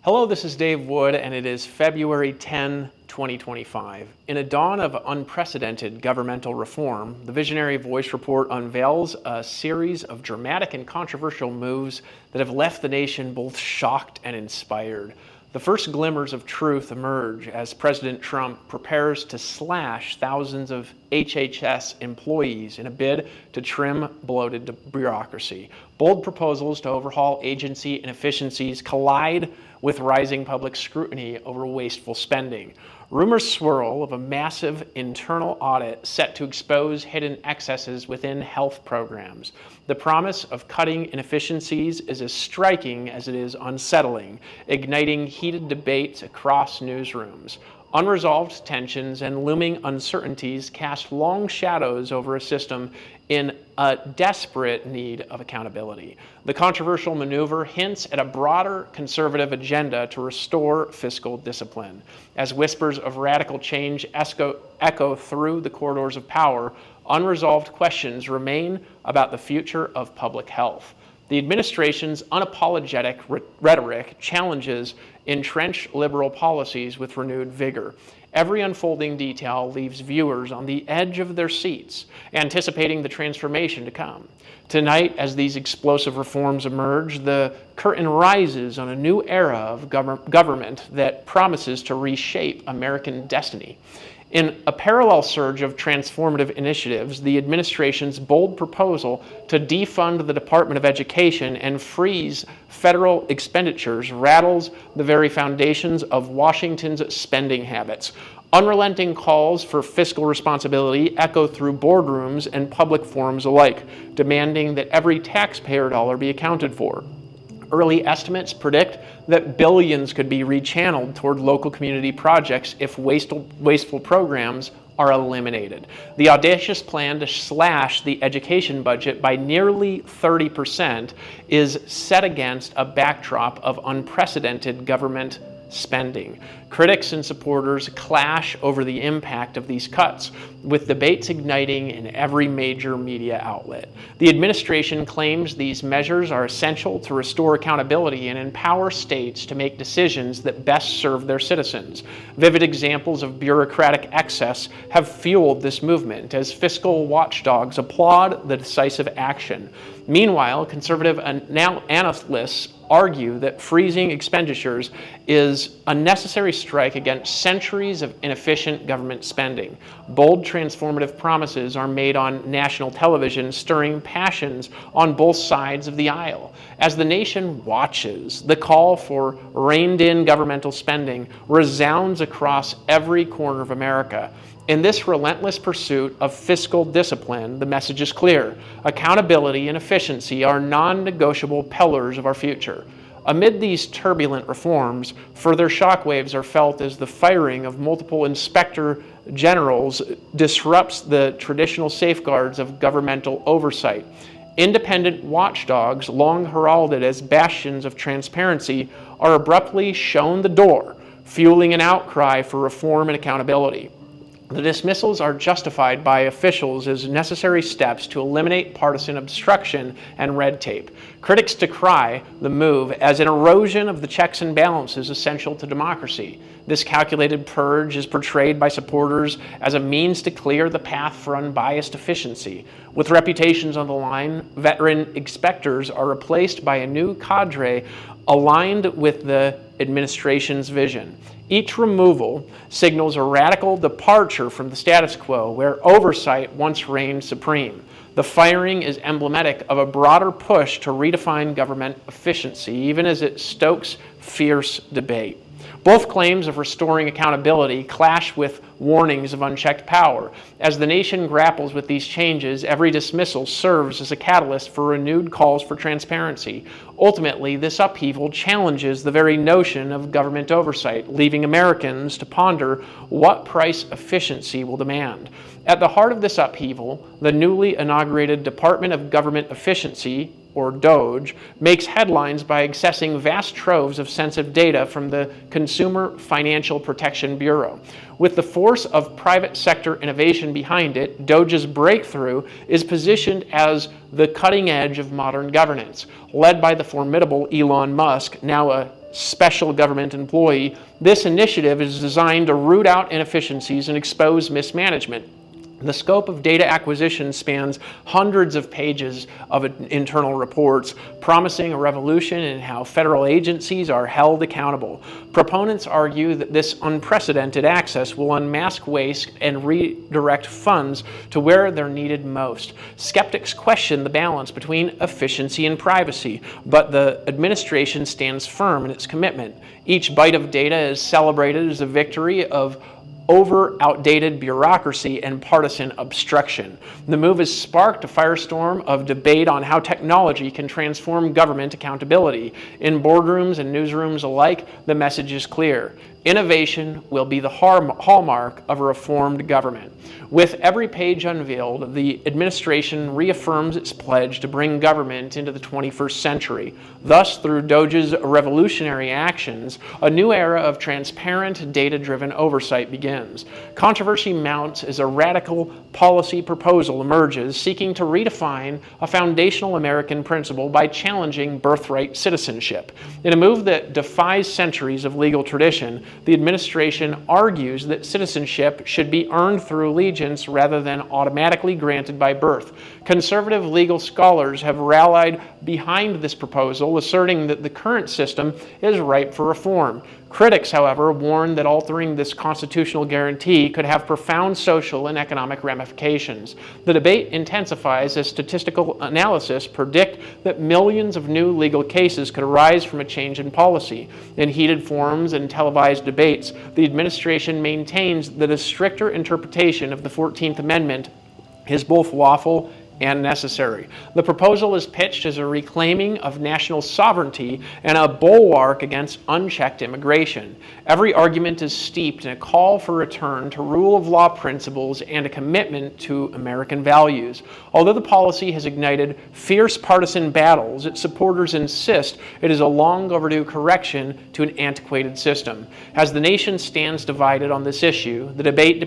Hello, this is Dave Wood, and it is February 10, 2025. In a dawn of unprecedented governmental reform, the Visionary Voice Report unveils a series of dramatic and controversial moves that have left the nation both shocked and inspired. The first glimmers of truth emerge as President Trump prepares to slash thousands of HHS employees in a bid to trim bloated bureaucracy. Bold proposals to overhaul agency inefficiencies collide with rising public scrutiny over wasteful spending. Rumors swirl of a massive internal audit set to expose hidden excesses within health programs. The promise of cutting inefficiencies is as striking as it is unsettling, igniting heated debates across newsrooms. Unresolved tensions and looming uncertainties cast long shadows over a system in a desperate need of accountability. The controversial maneuver hints at a broader conservative agenda to restore fiscal discipline. As whispers of radical change echo through the corridors of power, unresolved questions remain about the future of public health. The administration's unapologetic rhetoric challenges entrenched liberal policies with renewed vigor. Every unfolding detail leaves viewers on the edge of their seats, anticipating the transformation to come. Tonight, as these explosive reforms emerge, the curtain rises on a new era of government that promises to reshape American destiny. In a parallel surge of transformative initiatives, the administration's bold proposal to defund the Department of Education and freeze federal expenditures rattles the very foundations of Washington's spending habits. Unrelenting calls for fiscal responsibility echo through boardrooms and public forums alike, demanding that every taxpayer dollar be accounted for. Early estimates predict that billions could be rechanneled toward local community projects if wasteful programs are eliminated. The audacious plan to slash the education budget by nearly 30% is set against a backdrop of unprecedented government spending. Critics and supporters clash over the impact of these cuts, with debates igniting in every major media outlet. The administration claims these measures are essential to restore accountability and empower states to make decisions that best serve their citizens. Vivid examples of bureaucratic excess have fueled this movement as fiscal watchdogs applaud the decisive action. Meanwhile, conservative analysts argue that freezing expenditures is a necessary strike against centuries of inefficient government spending. Bold transformative promises are made on national television, stirring passions on both sides of the aisle. As the nation watches, the call for reined-in governmental spending resounds across every corner of America. In this relentless pursuit of fiscal discipline, the message is clear. Accountability and efficiency are non-negotiable pillars of our future. Amid these turbulent reforms, further shockwaves are felt as the firing of multiple inspector generals disrupts the traditional safeguards of governmental oversight. Independent watchdogs, long heralded as bastions of transparency, are abruptly shown the door, fueling an outcry for reform and accountability. The dismissals are justified by officials as necessary steps to eliminate partisan obstruction and red tape. Critics decry the move as an erosion of the checks and balances essential to democracy. This calculated purge is portrayed by supporters as a means to clear the path for unbiased efficiency. With reputations on the line, veteran inspectors are replaced by a new cadre aligned with the administration's vision. Each removal signals a radical departure from the status quo, where oversight once reigned supreme. The firing is emblematic of a broader push to redefine government efficiency, even as it stokes fierce debate. Both claims of restoring accountability clash with warnings of unchecked power. As the nation grapples with these changes, every dismissal serves as a catalyst for renewed calls for transparency. Ultimately, this upheaval challenges the very notion of government oversight, leaving Americans to ponder what price efficiency will demand. At the heart of this upheaval, the newly inaugurated Department of Government Efficiency, or DOGE, makes headlines by accessing vast troves of sensitive data from the Consumer Financial Protection Bureau. With the force of private sector innovation behind it, DOGE's breakthrough is positioned as the cutting edge of modern governance. Led by the formidable Elon Musk, now a special government employee. This initiative is designed to root out inefficiencies and expose mismanagement. The scope of data acquisition spans hundreds of pages of internal reports, promising a revolution in how federal agencies are held accountable. Proponents argue that this unprecedented access will unmask waste and redirect funds to where they're needed most. Skeptics question the balance between efficiency and privacy, but the administration stands firm in its commitment. Each byte of data is celebrated as a victory over outdated bureaucracy and partisan obstruction. The move has sparked a firestorm of debate on how technology can transform government accountability. In boardrooms and newsrooms alike, the message is clear. Innovation will be the hallmark of a reformed government. With every page unveiled, the administration reaffirms its pledge to bring government into the 21st century. Thus, through DOGE's revolutionary actions, a new era of transparent, data-driven oversight begins. Controversy mounts as a radical policy proposal emerges, seeking to redefine a foundational American principle by challenging birthright citizenship. In a move that defies centuries of legal tradition, the administration argues that citizenship should be earned through allegiance rather than automatically granted by birth. Conservative legal scholars have rallied behind this proposal, asserting that the current system is ripe for reform. Critics, however, warn that altering this constitutional guarantee could have profound social and economic ramifications. The debate intensifies as statistical analysis predict that millions of new legal cases could arise from a change in policy. In heated forums and televised debates, the administration maintains that a stricter interpretation of the 14th Amendment is both lawful and necessary. The proposal is pitched as a reclaiming of national sovereignty and a bulwark against unchecked immigration. Every argument is steeped in a call for return to rule of law principles and a commitment to American values. Although the policy has ignited fierce partisan battles, its supporters insist it is a long overdue correction to an antiquated system. As the nation stands divided on this issue, the debate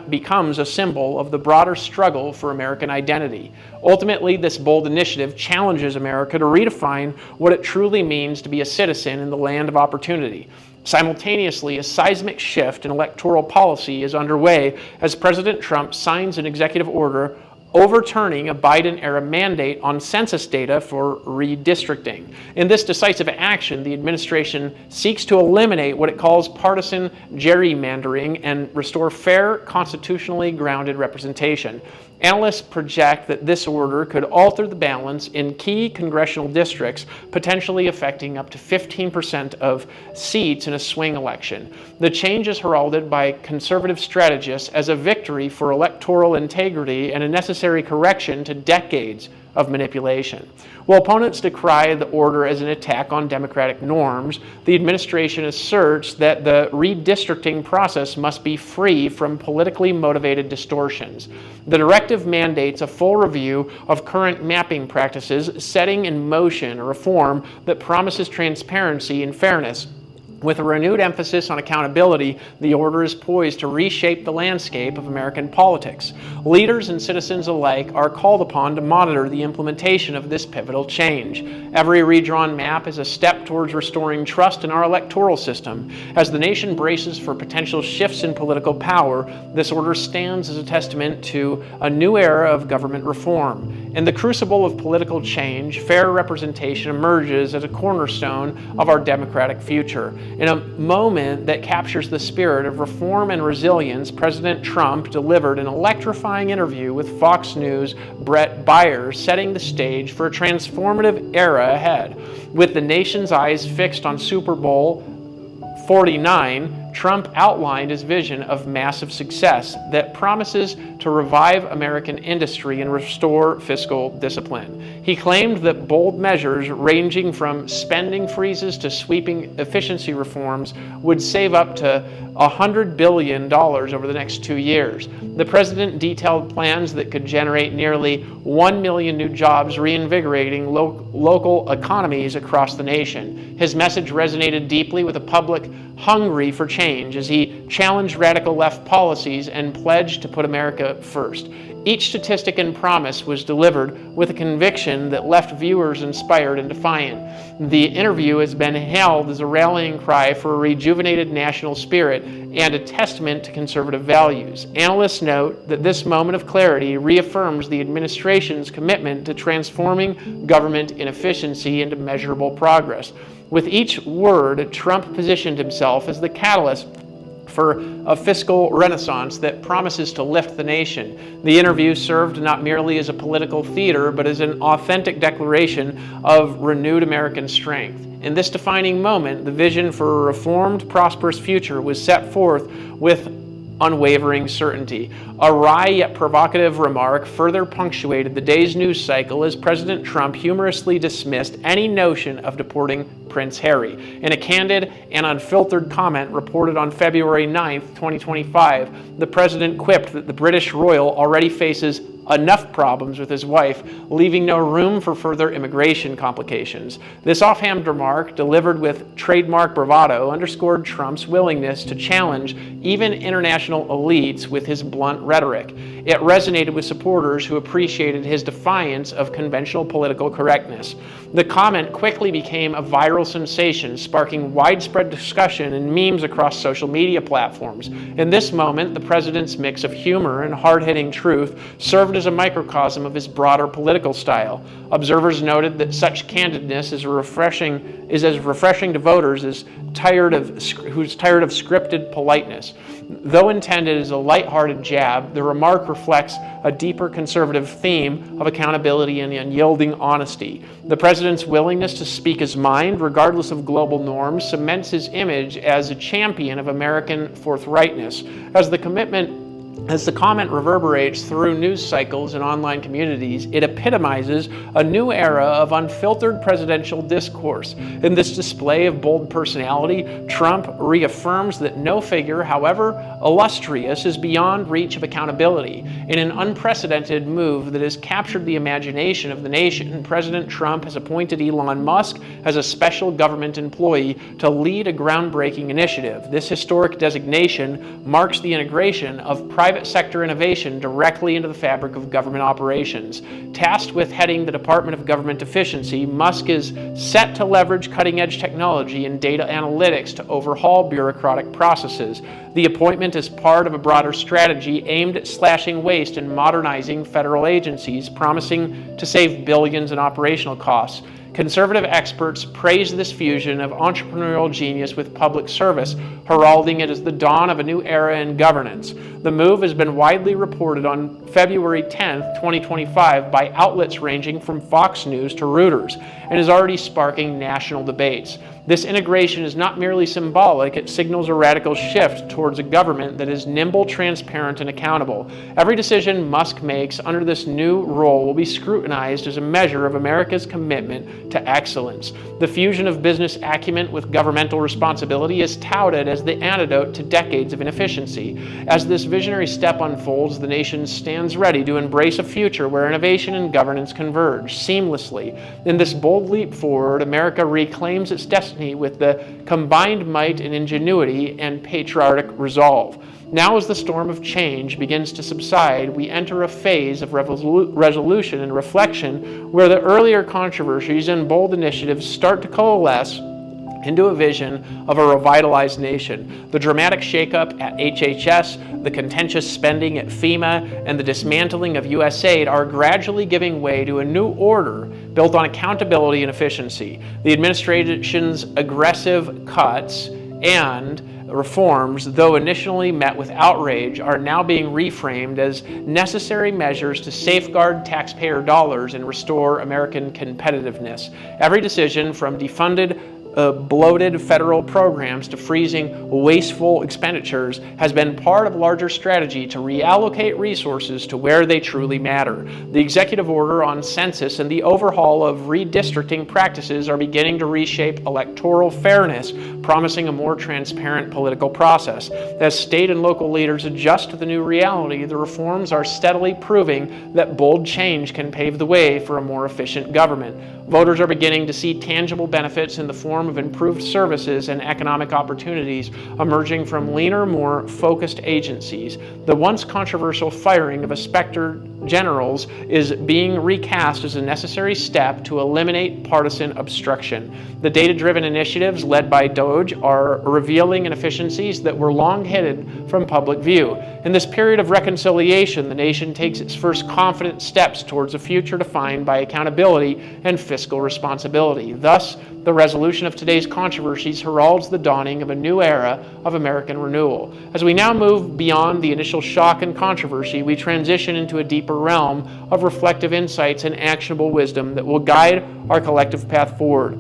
becomes a symbol of the broader struggle for American identity. Ultimately, this bold initiative challenges America to redefine what it truly means to be a citizen in the land of opportunity. Simultaneously, a seismic shift in electoral policy is underway as President Trump signs an executive order overturning a Biden-era mandate on census data for redistricting. In this decisive action, the administration seeks to eliminate what it calls partisan gerrymandering and restore fair, constitutionally grounded representation. Analysts project that this order could alter the balance in key congressional districts, potentially affecting up to 15% of seats in a swing election. The change is heralded by conservative strategists as a victory for electoral integrity and a necessary correction to decades of manipulation. While opponents decry the order as an attack on democratic norms, the administration asserts that the redistricting process must be free from politically motivated distortions. The directive mandates a full review of current mapping practices, setting in motion a reform that promises transparency and fairness. With a renewed emphasis on accountability, the order is poised to reshape the landscape of American politics. Leaders and citizens alike are called upon to monitor the implementation of this pivotal change. Every redrawn map is a step towards restoring trust in our electoral system. As the nation braces for potential shifts in political power, this order stands as a testament to a new era of government reform. In the crucible of political change, fair representation emerges as a cornerstone of our democratic future. In a moment that captures the spirit of reform and resilience, President Trump delivered an electrifying interview with Fox News' Brett Byers, setting the stage for a transformative era ahead. With the nation's eyes fixed on Super Bowl 49, Trump outlined his vision of massive success that promises to revive American industry and restore fiscal discipline. He claimed that bold measures ranging from spending freezes to sweeping efficiency reforms would save up to $100 billion over the next 2 years. The president detailed plans that could generate nearly 1 million new jobs, reinvigorating local economies across the nation. His message resonated deeply with a public hungry for change as he challenged radical left policies and pledged to put America first. Each statistic and promise was delivered with a conviction that left viewers inspired and defiant. The interview has been hailed as a rallying cry for a rejuvenated national spirit and a testament to conservative values. Analysts note that this moment of clarity reaffirms the administration's commitment to transforming government inefficiency into measurable progress. With each word, Trump positioned himself as the catalyst for a fiscal renaissance that promises to lift the nation. The interview served not merely as a political theater, but as an authentic declaration of renewed American strength. In this defining moment, the vision for a reformed, prosperous future was set forth with unwavering certainty. A wry yet provocative remark further punctuated the day's news cycle as President Trump humorously dismissed any notion of deporting Prince Harry. In a candid and unfiltered comment reported on February 9, 2025, the president quipped that the British royal already faces enough problems with his wife, leaving no room for further immigration complications. This offhand remark, delivered with trademark bravado, underscored Trump's willingness to challenge even international elites with his blunt rhetoric. It resonated with supporters who appreciated his defiance of conventional political correctness. The comment quickly became a viral sensation, sparking widespread discussion and memes across social media platforms. In this moment, the president's mix of humor and hard-hitting truth served as a microcosm of his broader political style. Observers noted that such candidness is as refreshing to voters who's tired of scripted politeness. Though intended as a lighthearted jab, the remark reflects a deeper conservative theme of accountability and unyielding honesty. The president's willingness to speak his mind, regardless of global norms, cements his image as a champion of American forthrightness. As the comment reverberates through news cycles and online communities, it epitomizes a new era of unfiltered presidential discourse. In this display of bold personality, Trump reaffirms that no figure, however illustrious, is beyond reach of accountability. In an unprecedented move that has captured the imagination of the nation, President Trump has appointed Elon Musk as a special government employee to lead a groundbreaking initiative. This historic designation marks the integration of private sector innovation directly into the fabric of government operations. Tasked with heading the Department of Government Efficiency, Musk is set to leverage cutting-edge technology and data analytics to overhaul bureaucratic processes. The appointment is part of a broader strategy aimed at slashing waste and modernizing federal agencies, promising to save billions in operational costs. Conservative experts praise this fusion of entrepreneurial genius with public service, heralding it as the dawn of a new era in governance. The move has been widely reported on February 10, 2025 by outlets ranging from Fox News to Reuters, and is already sparking national debates. This integration is not merely symbolic, it signals a radical shift towards a government that is nimble, transparent, and accountable. Every decision Musk makes under this new role will be scrutinized as a measure of America's commitment to excellence. The fusion of business acumen with governmental responsibility is touted as the antidote to decades of inefficiency. As this visionary step unfolds, the nation stands ready to embrace a future where innovation and governance converge seamlessly. In this bold leap forward, America reclaims its destiny with the combined might and ingenuity and patriotic resolve. Now, as the storm of change begins to subside, we enter a phase of resolution and reflection where the earlier controversies and bold initiatives start to coalesce into a vision of a revitalized nation. The dramatic shakeup at HHS, the contentious spending at FEMA, and the dismantling of USAID are gradually giving way to a new order built on accountability and efficiency. The administration's aggressive cuts and reforms, though initially met with outrage, are now being reframed as necessary measures to safeguard taxpayer dollars and restore American competitiveness. Every decision, from defunded bloated federal programs to freezing wasteful expenditures, has been part of a larger strategy to reallocate resources to where they truly matter. The executive order on census and the overhaul of redistricting practices are beginning to reshape electoral fairness, promising a more transparent political process. As state and local leaders adjust to the new reality, the reforms are steadily proving that bold change can pave the way for a more efficient government. voters are beginning to see tangible benefits in the form of improved services and economic opportunities emerging from leaner, more focused agencies. The once controversial firing of inspector generals is being recast as a necessary step to eliminate partisan obstruction. The data-driven initiatives led by DOGE are revealing inefficiencies that were long hidden from public view. In this period of reconciliation, the nation takes its first confident steps towards a future defined by accountability and fiscal responsibility. Thus, the resolution of today's controversies heralds the dawning of a new era of American renewal. As we now move beyond the initial shock and controversy, we transition into a deeper realm of reflective insights and actionable wisdom that will guide our collective path forward.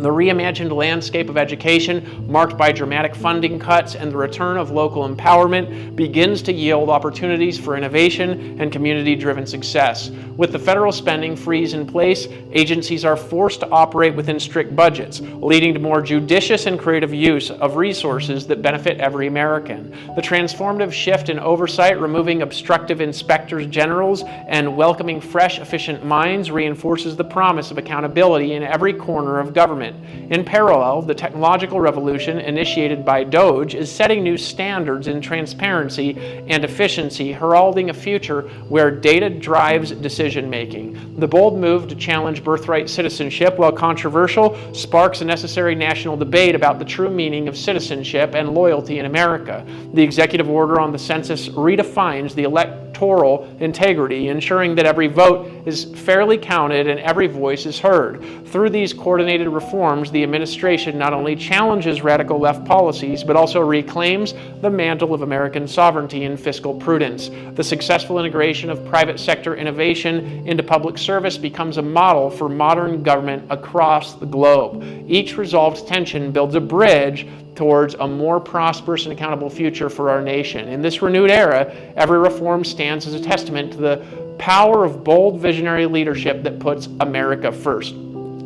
The reimagined landscape of education, marked by dramatic funding cuts and the return of local empowerment, begins to yield opportunities for innovation and community-driven success. With the federal spending freeze in place, agencies are forced to operate within strict budgets, leading to more judicious and creative use of resources that benefit every American. The transformative shift in oversight, removing obstructive inspectors generals and welcoming fresh, efficient minds, reinforces the promise of accountability in every corner of government. In parallel, the technological revolution initiated by DOGE is setting new standards in transparency and efficiency, heralding a future where data drives decision-making. The bold move to challenge birthright citizenship, while controversial, sparks a necessary national debate about the true meaning of citizenship and loyalty in America. The executive order on the census redefines the electoral integrity, ensuring that every vote is fairly counted and every voice is heard. Through these coordinated reforms, the administration not only challenges radical left policies, but also reclaims the mantle of American sovereignty and fiscal prudence. The successful integration of private sector innovation into public service becomes a model for modern government across the globe. Each resolved tension builds a bridge towards a more prosperous and accountable future for our nation. In this renewed era, every reform stands as a testament to the power of bold visionary leadership that puts America first.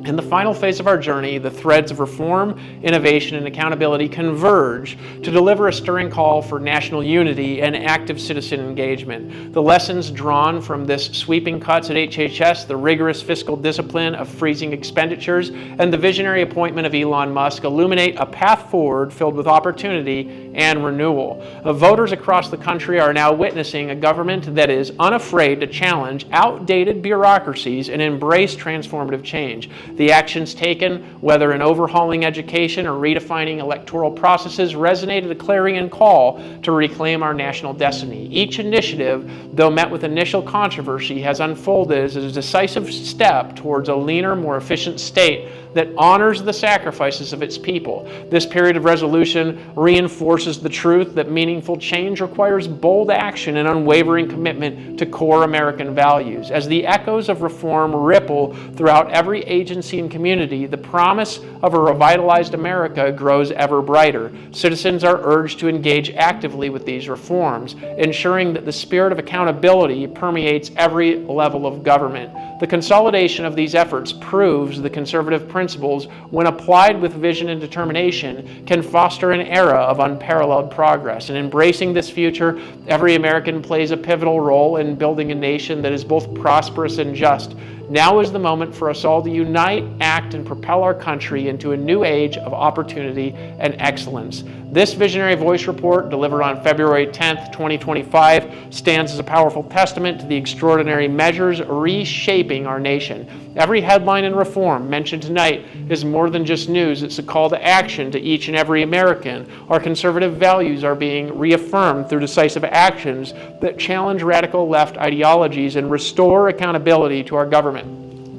In the final phase of our journey, the threads of reform, innovation, and accountability converge to deliver a stirring call for national unity and active citizen engagement. The lessons drawn from this sweeping cuts at HHS, the rigorous fiscal discipline of freezing expenditures, and the visionary appointment of Elon Musk illuminate a path forward filled with opportunity and renewal. Voters across the country are now witnessing a government that is unafraid to challenge outdated bureaucracies and embrace transformative change. The actions taken, whether in overhauling education or redefining electoral processes, resonate a clarion call to reclaim our national destiny. Each initiative, though met with initial controversy, has unfolded as a decisive step towards a leaner, more efficient state that honors the sacrifices of its people. This period of resolution reinforces the truth that meaningful change requires bold action and unwavering commitment to core American values. As the echoes of reform ripple throughout every agency and community, the promise of a revitalized America grows ever brighter. Citizens are urged to engage actively with these reforms, ensuring that the spirit of accountability permeates every level of government. The consolidation of these efforts proves the conservative principles, when applied with vision and determination, can foster an era of unparalleled progress. In embracing this future, every American plays a pivotal role in building a nation that is both prosperous and just. Now is the moment for us all to unite, act, and propel our country into a new age of opportunity and excellence. This Visionary Voice Report, delivered on February 10th, 2025, stands as a powerful testament to the extraordinary measures reshaping our nation. Every headline and reform mentioned tonight is more than just news. It's a call to action to each and every American. Our conservative values are being reaffirmed through decisive actions that challenge radical left ideologies and restore accountability to our government.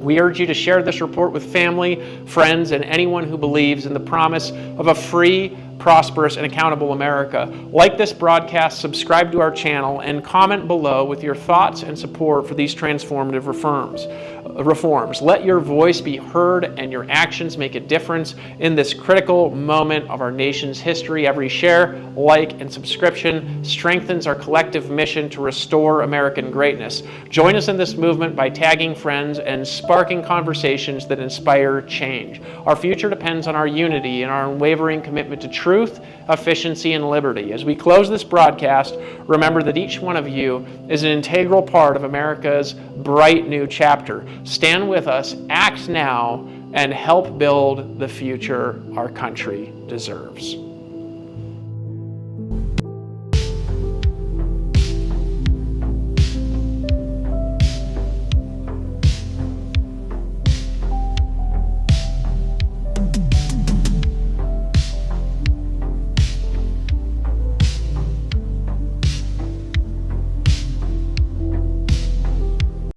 We urge you to share this report with family, friends, and anyone who believes in the promise of a free, prosperous, and accountable America. Like this broadcast, subscribe to our channel, and comment below with your thoughts and support for these transformative reforms. Let your voice be heard and your actions make a difference in this critical moment of our nation's history. Every share, like, and subscription strengthens our collective mission to restore American greatness. Join us in this movement by tagging friends and sparking conversations that inspire change. Our future depends on our unity and our unwavering commitment to truth, efficiency, and liberty. As we close this broadcast, remember that each one of you is an integral part of America's bright new chapter. stand with us, act now, and help build the future our country deserves.